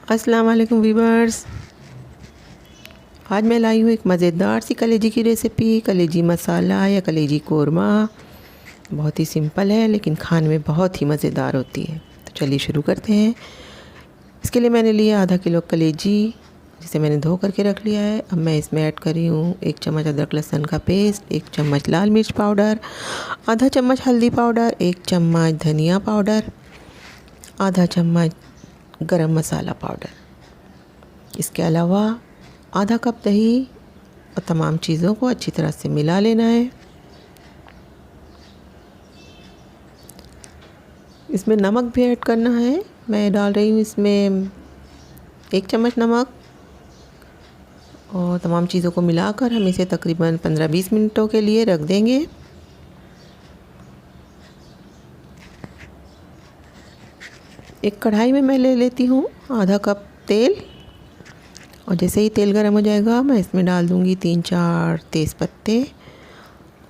अस्सलाम वालेकुम वीवर्स। आज मैं लाई हूँ एक मज़ेदार सी कलेजी की रेसिपी, कलेजी मसाला या कलेजी कोरमा। बहुत ही सिंपल है लेकिन खाने में बहुत ही मज़ेदार होती है। तो चलिए शुरू करते हैं। इसके लिए मैंने लिया आधा किलो कलेजी, जिसे मैंने धो करके रख लिया है। अब मैं इसमें ऐड कर रही हूँ 1 चम्मच अदरक लहसुन का पेस्ट, 1 चम्मच लाल मिर्च पाउडर, आधा चम्मच हल्दी पाउडर, 1 चम्मच धनिया पाउडर, आधा चम्मच गरम मसाला पाउडर। इसके अलावा आधा कप दही और तमाम चीज़ों को अच्छी तरह से मिला लेना है। इसमें नमक भी ऐड करना है। मैं डाल रही हूँ इसमें 1 चम्मच नमक, और तमाम चीज़ों को मिलाकर हम इसे तकरीबन 15-20 मिनटों के लिए रख देंगे। एक कढ़ाई में मैं ले लेती हूँ आधा कप तेल, और जैसे ही तेल गर्म हो जाएगा मैं इसमें डाल दूँगी 3-4 तेज़ पत्ते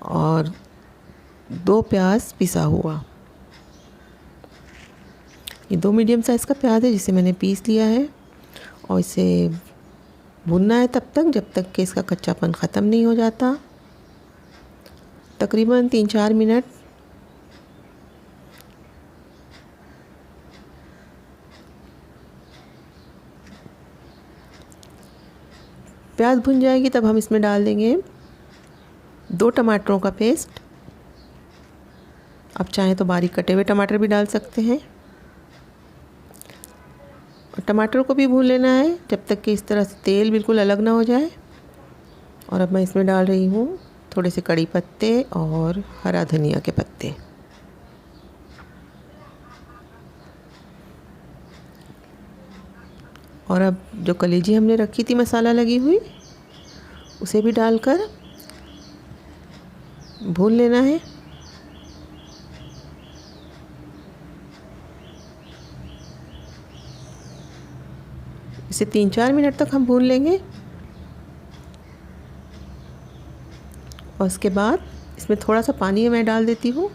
और 2 प्याज पिसा हुआ। ये 2 मीडियम साइज़ का प्याज है जिसे मैंने पीस लिया है, और इसे भुनना है तब तक जब तक कि इसका कच्चापन ख़त्म नहीं हो जाता। तकरीबन 3-4 मिनट। प्याज भुन जाएगी तब हम इसमें डाल देंगे 2 टमाटरों का पेस्ट। आप चाहें तो बारीक कटे हुए टमाटर भी डाल सकते हैं। और टमाटर को भी भून लेना है जब तक कि इस तरह से तेल बिल्कुल अलग ना हो जाए। और अब मैं इसमें डाल रही हूँ थोड़े से कड़ी पत्ते और हरा धनिया के पत्ते। और अब जो कलेजी हमने रखी थी मसाला लगी हुई, उसे भी डालकर भून लेना है। इसे 3-4 मिनट तक हम भून लेंगे, और उसके बाद इसमें थोड़ा सा पानी मैं डाल देती हूँ।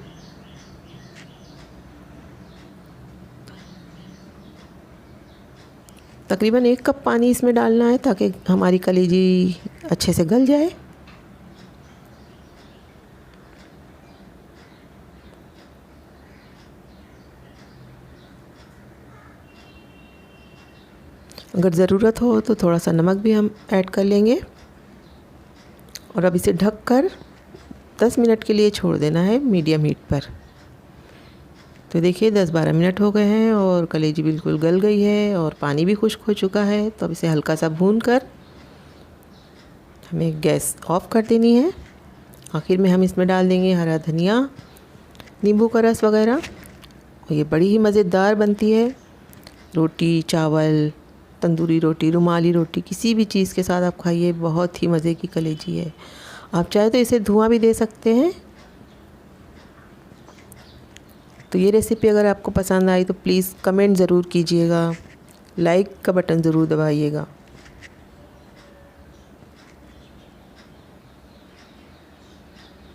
तकरीबन 1 कप पानी इसमें डालना है ताकि हमारी कलेजी अच्छे से गल जाए। अगर ज़रूरत हो तो थोड़ा सा नमक भी हम ऐड कर लेंगे। और अब इसे ढककर 10 मिनट के लिए छोड़ देना है मीडियम हीट पर। तो देखिए 10-12 मिनट हो गए हैं और कलेजी बिल्कुल गल गई है और पानी भी खुश्क हो चुका है। तो अब इसे हल्का सा भून कर हमें गैस ऑफ कर देनी है। आखिर में हम इसमें डाल देंगे हरा धनिया, नींबू का रस वगैरह, और ये बड़ी ही मज़ेदार बनती है। रोटी, चावल, तंदूरी रोटी, रुमाली रोटी, किसी भी चीज़ के साथ आप खाइए, बहुत ही मज़े की कलेजी है। आप चाहे तो इसे धुआं भी दे सकते हैं। तो ये रेसिपी अगर आपको पसंद आई तो प्लीज़ कमेंट ज़रूर कीजिएगा, लाइक का बटन ज़रूर दबाइएगा।